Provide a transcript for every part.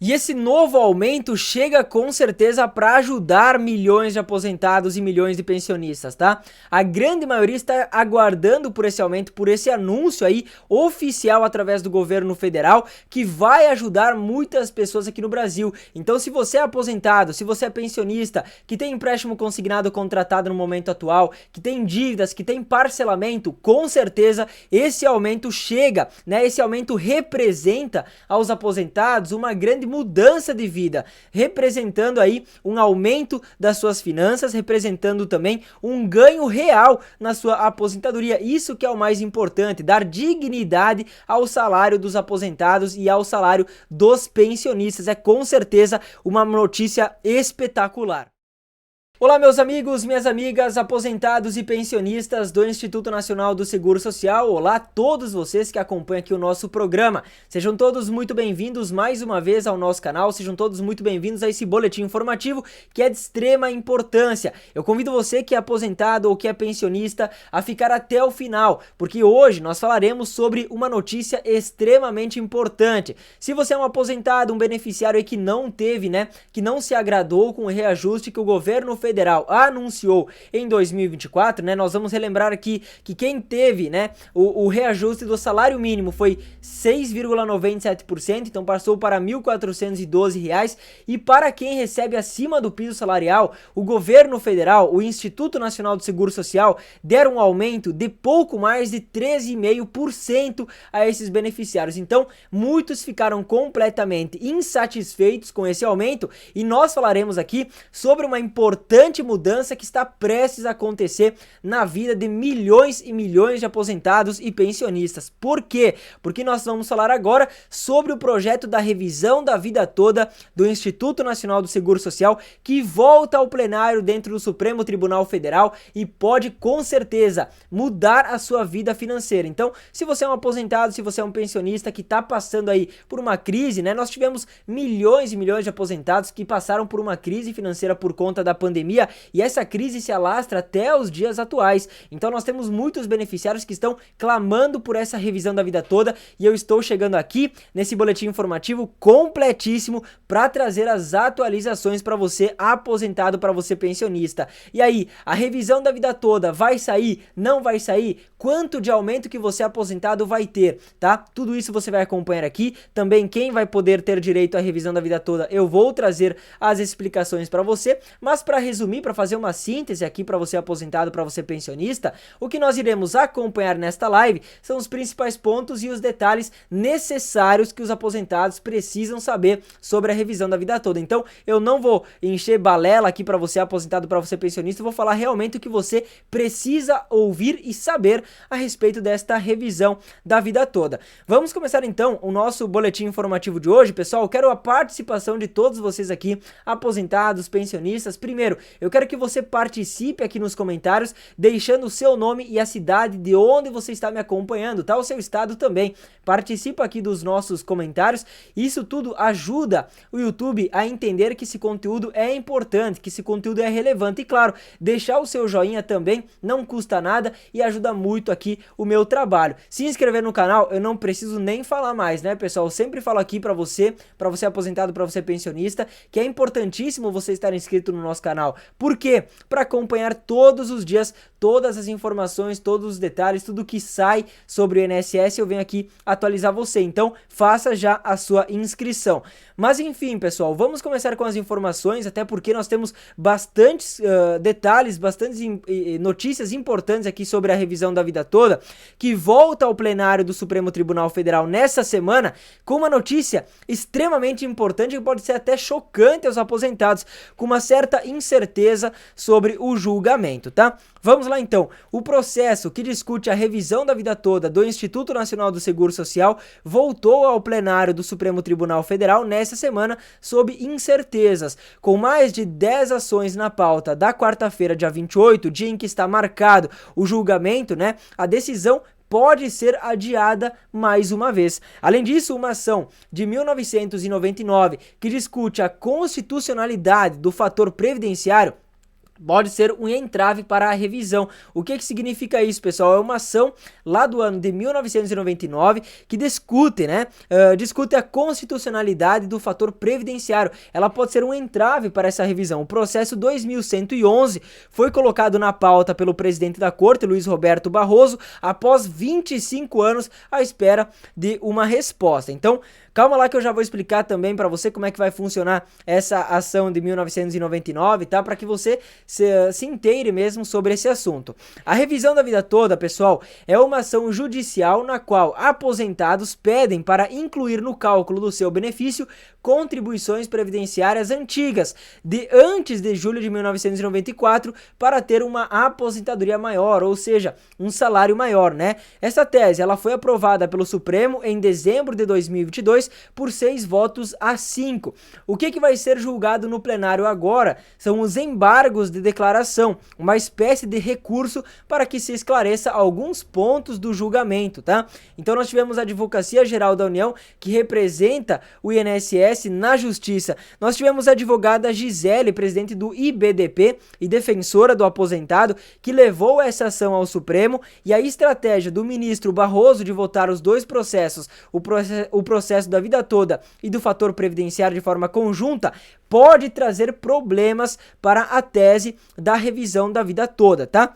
E esse novo aumento chega com certeza para ajudar milhões de aposentados e milhões de pensionistas, tá? A grande maioria está aguardando por esse aumento, por esse anúncio aí oficial através do governo federal, que vai ajudar muitas pessoas aqui no Brasil. Então, se você é aposentado, se você é pensionista, que tem empréstimo consignado contratado no momento atual, que tem dívidas, que tem parcelamento, com certeza esse aumento chega, né? Esse aumento representa aos aposentados uma grande mudança de vida, representando aí um aumento das suas finanças, representando também um ganho real na sua aposentadoria. Isso que é o mais importante, dar dignidade ao salário dos aposentados e ao salário dos pensionistas. É com certeza uma notícia espetacular. Olá meus amigos, minhas amigas, aposentados e pensionistas do Instituto Nacional do Seguro Social. Olá a todos vocês que acompanham aqui o nosso programa. Sejam todos muito bem-vindos mais uma vez ao nosso canal, sejam todos muito bem-vindos a esse boletim informativo que é de extrema importância. Eu convido você que é aposentado ou que é pensionista a ficar até o final, porque hoje nós falaremos sobre uma notícia extremamente importante. Se você é um aposentado, um beneficiário aí que não teve, né, que não se agradou com o reajuste que o governo federal anunciou em 2024, né? Nós vamos relembrar aqui que quem teve, né, o reajuste do salário mínimo foi 6,97%, então passou para R$ 1.412, e para quem recebe acima do piso salarial, o governo federal, o Instituto Nacional do Seguro Social, deram um aumento de pouco mais de 13,5% a esses beneficiários. Então, muitos ficaram completamente insatisfeitos com esse aumento, e nós falaremos aqui sobre uma importante mudança que está prestes a acontecer na vida de milhões e milhões de aposentados e pensionistas. Por quê? Porque nós vamos falar agora sobre o projeto da revisão da vida toda do Instituto Nacional do Seguro Social, que volta ao plenário dentro do Supremo Tribunal Federal e pode com certeza mudar a sua vida financeira. Então, se você é um aposentado, se você é um pensionista que está passando aí por uma crise, né? Nós tivemos milhões e milhões de aposentados que passaram por uma crise financeira por conta da pandemia, e essa crise se alastra até os dias atuais. Então nós temos muitos beneficiários que estão clamando por essa revisão da vida toda, e eu estou chegando aqui nesse boletim informativo completíssimo para trazer as atualizações para você aposentado, para você pensionista. E aí, a revisão da vida toda vai sair? Não vai sair? Quanto de aumento que você aposentado vai ter, tá? Tudo isso você vai acompanhar aqui. Também quem vai poder ter direito à revisão da vida toda, eu vou trazer as explicações para você, mas para resumir, para fazer uma síntese aqui para você aposentado, para você pensionista, o que nós iremos acompanhar nesta live são os principais pontos e os detalhes necessários que os aposentados precisam saber sobre a revisão da vida toda. Então, eu não vou encher balela aqui para você aposentado, para você pensionista, eu vou falar realmente o que você precisa ouvir e saber a respeito desta revisão da vida toda. Vamos começar então o nosso boletim informativo de hoje, pessoal. Eu quero a participação de todos vocês aqui, aposentados, pensionistas. Primeiro, eu quero que você participe aqui nos comentários, deixando o seu nome e a cidade de onde você está me acompanhando, tá? O seu estado também. Participa aqui dos nossos comentários. Isso tudo ajuda o YouTube a entender que esse conteúdo é importante, que esse conteúdo é relevante. E claro, deixar o seu joinha também não custa nada e ajuda muito aqui o meu trabalho. Se inscrever no canal, eu não preciso nem falar mais, né, pessoal? Eu sempre falo aqui para você aposentado, para você pensionista, que é importantíssimo você estar inscrito no nosso canal. Por quê? Para acompanhar todos os dias todas as informações, todos os detalhes, tudo que sai sobre o INSS, eu venho aqui atualizar você. Então, faça já a sua inscrição. Mas enfim, pessoal, vamos começar com as informações, até porque nós temos bastantes detalhes, bastantes notícias importantes aqui sobre a revisão da vida toda, que volta ao plenário do Supremo Tribunal Federal nessa semana, com uma notícia extremamente importante, que pode ser até chocante aos aposentados, com uma certa incerteza sobre o julgamento, tá? Vamos lá então. O processo que discute a revisão da vida toda do Instituto Nacional do Seguro Social voltou ao plenário do Supremo Tribunal Federal nesta semana sob incertezas, com mais de 10 ações na pauta da quarta-feira, dia 28, dia em que está marcado o julgamento, né? A decisão pode ser adiada mais uma vez. Além disso, uma ação de 1999 que discute a constitucionalidade do fator previdenciário pode ser um entrave para a revisão. O que significa isso, pessoal? É uma ação lá do ano de 1999 que discute, discute a constitucionalidade do fator previdenciário. Ela pode ser um entrave para essa revisão. O processo 2111 foi colocado na pauta pelo presidente da Corte, Luiz Roberto Barroso, após 25 anos à espera de uma resposta. Então, calma lá que eu já vou explicar também para você como é que vai funcionar essa ação de 1999, tá? Para que você se inteire mesmo sobre esse assunto. A revisão da vida toda, pessoal, é uma ação judicial na qual aposentados pedem para incluir no cálculo do seu benefício contribuições previdenciárias antigas de antes de julho de 1994 para ter uma aposentadoria maior, ou seja, um salário maior, né? Essa tese ela foi aprovada pelo Supremo em dezembro de 2022 por 6 votos a 5. O que vai ser julgado no plenário agora são os embargos de declaração, uma espécie de recurso para que se esclareça alguns pontos do julgamento, tá? Então nós tivemos a Advocacia Geral da União, que representa o INSS na Justiça. Nós tivemos a advogada Gisele, presidente do IBDP e defensora do aposentado, que levou essa ação ao Supremo, e a estratégia do ministro Barroso de votar os dois processos, o processo da vida toda e do fator previdenciário de forma conjunta, pode trazer problemas para a tese da revisão da vida toda, tá?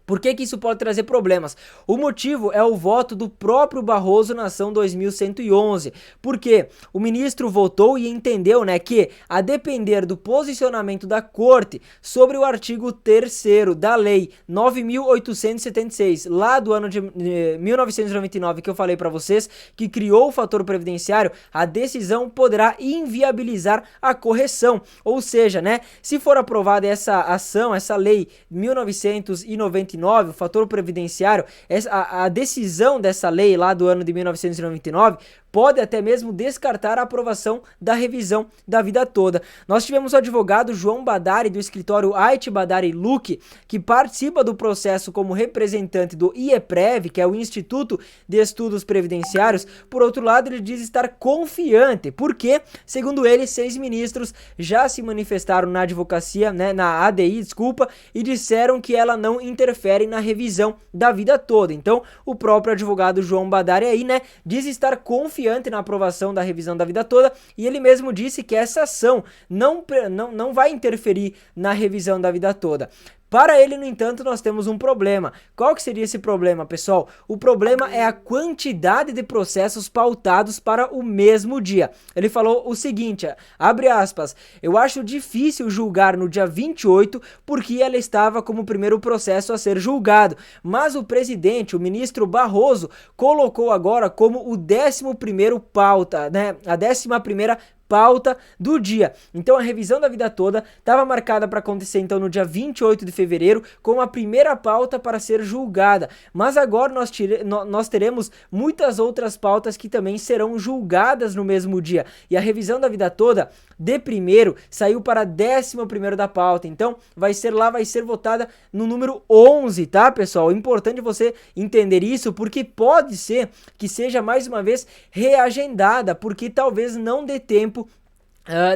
Por que isso pode trazer problemas? O motivo é o voto do próprio Barroso na ação 2111, porque o ministro votou e entendeu, que a depender do posicionamento da Corte sobre o artigo 3º da Lei 9.876, lá do ano de 1999, que eu falei para vocês, que criou o fator previdenciário, a decisão poderá inviabilizar a correção. Ou seja, se for aprovada essa ação, essa Lei 1999, o fator previdenciário, a decisão dessa lei lá do ano de 1999 pode até mesmo descartar a aprovação da revisão da vida toda. Nós tivemos o advogado João Badari, do escritório Ait Badari Luque, que participa do processo como representante do IEPREV, que é o Instituto de Estudos Previdenciários. Por outro lado, ele diz estar confiante, porque, segundo ele, 6 ministros já se manifestaram na advocacia, na ADI, e disseram que ela não interfere na revisão da vida toda. Então, o próprio advogado João Badari aí, diz estar confiante na aprovação da revisão da vida toda, e ele mesmo disse que essa ação não vai interferir na revisão da vida toda. Para ele, no entanto, nós temos um problema. Qual que seria esse problema, pessoal? O problema é a quantidade de processos pautados para o mesmo dia. Ele falou o seguinte, abre aspas, eu acho difícil julgar no dia 28 porque ela estava como o primeiro processo a ser julgado, mas o presidente, o ministro Barroso, colocou agora como o 11º pauta, a 11ª pauta do dia. Então a revisão da vida toda estava marcada para acontecer então no dia 28 de fevereiro, com a primeira pauta para ser julgada, mas agora nós teremos muitas outras pautas que também serão julgadas no mesmo dia, e a revisão da vida toda de primeiro saiu para 11º da pauta, então vai ser votada no número 11, tá, pessoal? É importante você entender isso, porque pode ser que seja mais uma vez reagendada, porque talvez não dê tempo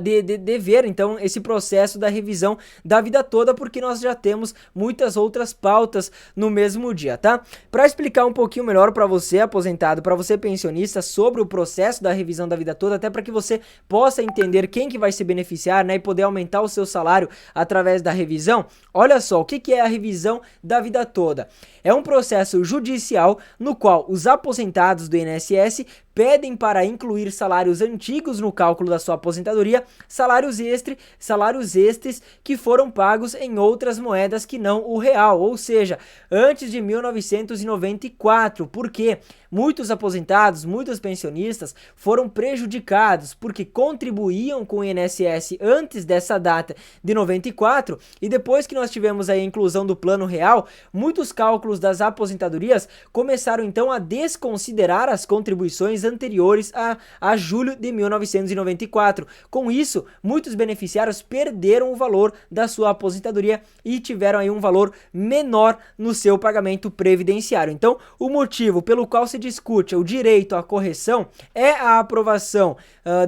de ver então esse processo da revisão da vida toda, porque nós já temos muitas outras pautas no mesmo dia, tá? Para explicar um pouquinho melhor para você aposentado, para você pensionista, sobre o processo da revisão da vida toda, até para que você possa entender quem que vai se beneficiar, e poder aumentar o seu salário através da revisão. Olha só, o que é a revisão da vida toda? É um processo judicial no qual os aposentados do INSS pedem para incluir salários antigos no cálculo da sua aposentadoria, salários extras que foram pagos em outras moedas que não o real, ou seja, antes de 1994, porque muitos aposentados, muitos pensionistas foram prejudicados porque contribuíam com o INSS antes dessa data de 94, e depois que nós tivemos a inclusão do Plano Real, muitos cálculos das aposentadorias começaram então a desconsiderar as contribuições anteriores a julho de 1994. Com isso, muitos beneficiários perderam o valor da sua aposentadoria e tiveram aí um valor menor no seu pagamento previdenciário. Então, o motivo pelo qual se discute o direito à correção é a aprovação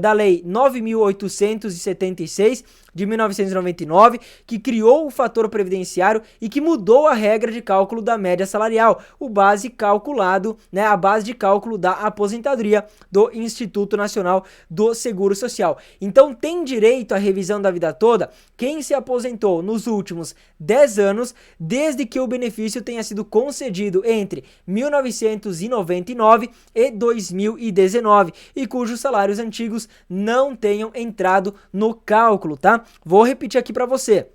da Lei 9.876 de 1999, que criou o fator previdenciário e que mudou a regra de cálculo da média salarial, o base calculado, né, a base de cálculo da aposentadoria do Instituto Nacional do Seguro Social. Então tem direito à revisão da vida toda quem se aposentou nos últimos 10 anos, desde que o benefício tenha sido concedido entre 1999 e 2019 e cujos salários antigos não tenham entrado no cálculo, tá? Vou repetir aqui para você.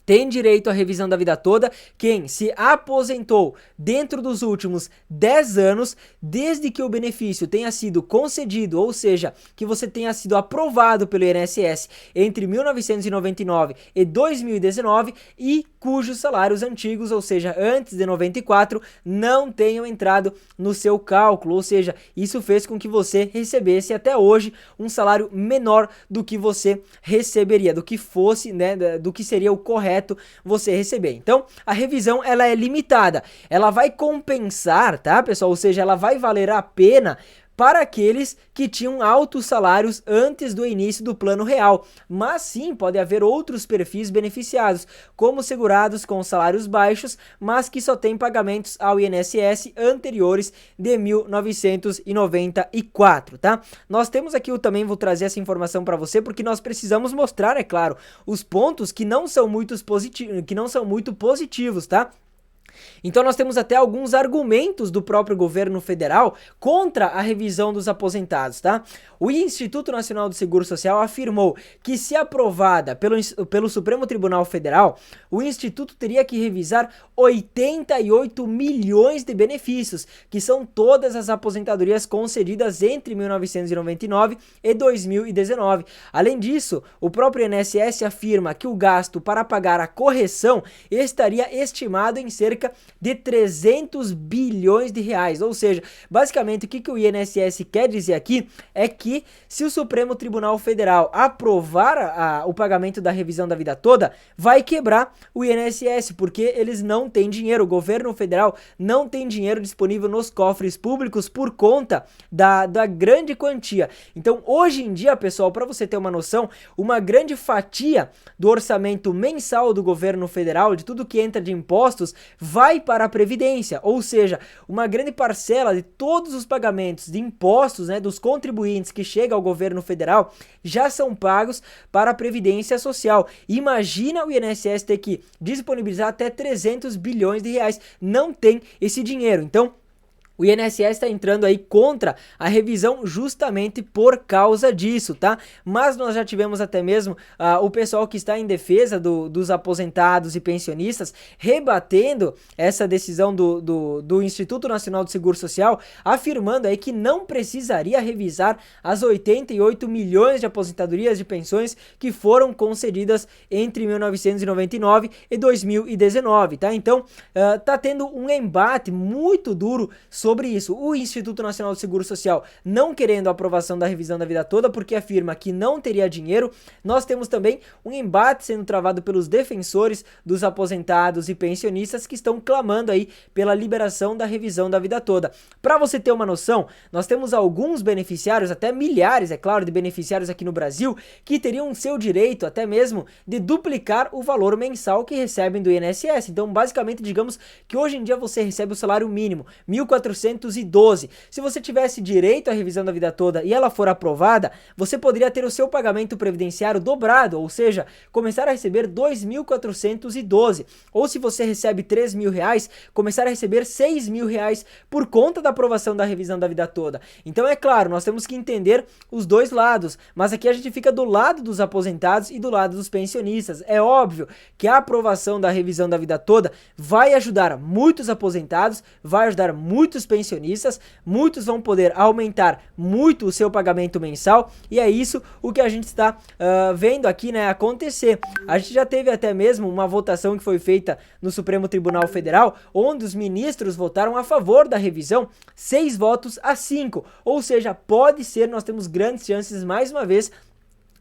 Tem direito à revisão da vida toda quem se aposentou dentro dos últimos 10 anos, desde que o benefício tenha sido concedido, ou seja, que você tenha sido aprovado pelo INSS entre 1999 e 2019 e cujos salários antigos, ou seja, antes de 94, não tenham entrado no seu cálculo, ou seja, isso fez com que você recebesse até hoje um salário menor do que você receberia, do que fosse, né, do que seria o correto você receber. Então, a revisão ela é limitada, ela vai compensar, tá, pessoal? Ou seja, ela vai valer a pena para aqueles que tinham altos salários antes do início do plano real, mas sim pode haver outros perfis beneficiados, como segurados com salários baixos, mas que só têm pagamentos ao INSS anteriores de 1994, tá? Nós temos aqui, eu também vou trazer essa informação para você, porque nós precisamos mostrar, é claro, os pontos que não são muito positivos, tá? Então nós temos até alguns argumentos do próprio governo federal contra a revisão dos aposentados, tá? O Instituto Nacional do Seguro Social afirmou que, se aprovada pelo Supremo Tribunal Federal, o Instituto teria que revisar 88 milhões de benefícios, que são todas as aposentadorias concedidas entre 1999 e 2019. Além disso, o próprio INSS afirma que o gasto para pagar a correção estaria estimado em cerca de 300 bilhões de reais, ou seja, basicamente o que o INSS quer dizer aqui é que, se o Supremo Tribunal Federal aprovar o pagamento da revisão da vida toda, vai quebrar o INSS, porque eles não têm dinheiro, o governo federal não tem dinheiro disponível nos cofres públicos por conta da grande quantia. Então, hoje em dia, pessoal, para você ter uma noção, uma grande fatia do orçamento mensal do governo federal, de tudo que entra de impostos, vai para a Previdência, ou seja, uma grande parcela de todos os pagamentos de impostos, né, dos contribuintes que chegam ao governo federal, já são pagos para a Previdência Social. Imagina o INSS ter que disponibilizar até 300 bilhões de reais, não tem esse dinheiro. Então, o INSS está entrando aí contra a revisão justamente por causa disso, tá? Mas nós já tivemos até mesmo o pessoal que está em defesa dos aposentados e pensionistas rebatendo essa decisão do Instituto Nacional do Seguro Social, afirmando aí que não precisaria revisar as 88 milhões de aposentadorias de pensões que foram concedidas entre 1999 e 2019, tá? Então, tá tendo um embate muito duro sobre isso. O Instituto Nacional do Seguro Social não querendo a aprovação da revisão da vida toda, porque afirma que não teria dinheiro. Nós temos também um embate sendo travado pelos defensores dos aposentados e pensionistas, que estão clamando aí pela liberação da revisão da vida toda. Para você ter uma noção, nós temos alguns beneficiários, até milhares, é claro, de beneficiários aqui no Brasil, que teriam seu direito até mesmo de duplicar o valor mensal que recebem do INSS. Então, basicamente, digamos que hoje em dia você recebe o salário mínimo, 1.412. Se você tivesse direito à revisão da vida toda e ela for aprovada, você poderia ter o seu pagamento previdenciário dobrado, ou seja, começar a receber 2.412. Ou se você recebe 3.000 reais, começar a receber 6.000 reais por conta da aprovação da revisão da vida toda. Então, é claro, nós temos que entender os dois lados, mas aqui a gente fica do lado dos aposentados e do lado dos pensionistas. É óbvio que a aprovação da revisão da vida toda vai ajudar muitos aposentados, vai ajudar muitos pensionistas, muitos vão poder aumentar muito o seu pagamento mensal, e é isso o que a gente está vendo aqui, né, acontecer. A gente já teve até mesmo uma votação que foi feita no Supremo Tribunal Federal, onde os ministros votaram a favor da revisão, 6 votos a 5, ou seja, pode ser, nós temos grandes chances mais uma vez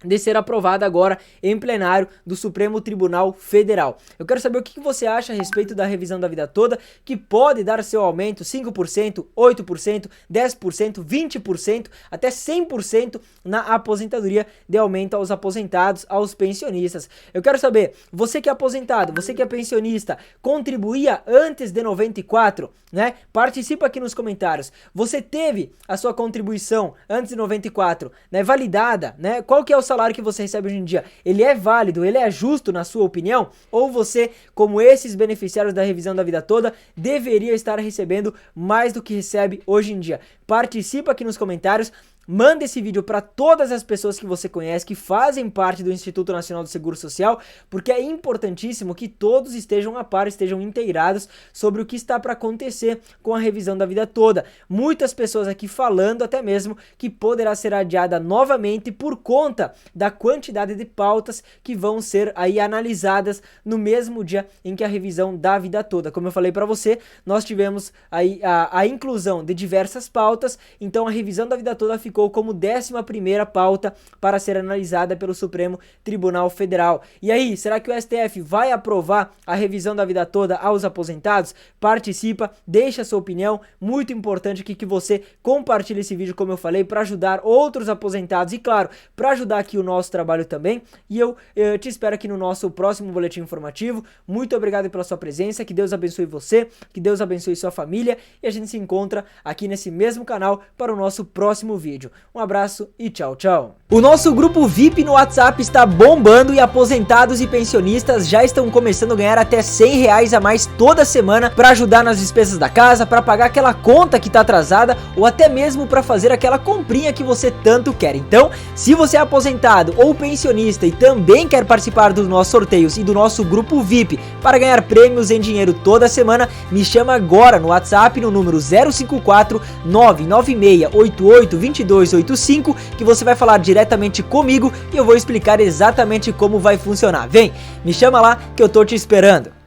de ser aprovada agora em plenário do Supremo Tribunal Federal. Eu quero saber o que você acha a respeito da revisão da vida toda, que pode dar seu aumento 5%, 8%, 10%, 20%, até 100% na aposentadoria, de aumento aos aposentados, aos pensionistas. Eu quero saber, você que é aposentado, você que é pensionista, contribuía antes de 94, né? Participa aqui nos comentários. Você teve a sua contribuição antes de 94, né, validada, né? Qual que é o salário que você recebe hoje em dia? Ele é válido? Ele é justo na sua opinião? Ou você, como esses beneficiários da revisão da vida toda, deveria estar recebendo mais do que recebe hoje em dia? Participa aqui nos comentários. Manda esse vídeo para todas as pessoas que você conhece, que fazem parte do Instituto Nacional do Seguro Social, porque é importantíssimo que todos estejam a par, estejam inteirados sobre o que está para acontecer com a revisão da vida toda. Muitas pessoas aqui falando até mesmo que poderá ser adiada novamente por conta da quantidade de pautas que vão ser aí analisadas no mesmo dia em que a revisão da vida toda. Como eu falei para você, nós tivemos aí a inclusão de diversas pautas, então a revisão da vida toda ficou como 11ª pauta para ser analisada pelo Supremo Tribunal Federal. E aí, será que o STF vai aprovar a revisão da vida toda aos aposentados? Participa, deixa a sua opinião, muito importante aqui que você compartilhe esse vídeo, como eu falei, para ajudar outros aposentados e, claro, para ajudar aqui o nosso trabalho também. E eu te espero aqui no nosso próximo boletim informativo. Muito obrigado pela sua presença, que Deus abençoe você, que Deus abençoe sua família, e a gente se encontra aqui nesse mesmo canal para o nosso próximo vídeo. Um abraço e tchau, tchau. O nosso grupo VIP no WhatsApp está bombando e aposentados e pensionistas já estão começando a ganhar até R$100 a mais toda semana para ajudar nas despesas da casa, para pagar aquela conta que está atrasada ou até mesmo para fazer aquela comprinha que você tanto quer. Então, se você é aposentado ou pensionista e também quer participar dos nossos sorteios e do nosso grupo VIP para ganhar prêmios em dinheiro toda semana, me chama agora no WhatsApp no número 054 996 88 2285 que você vai falar diretamente comigo e eu vou explicar exatamente como vai funcionar. Vem, me chama lá que eu tô te esperando.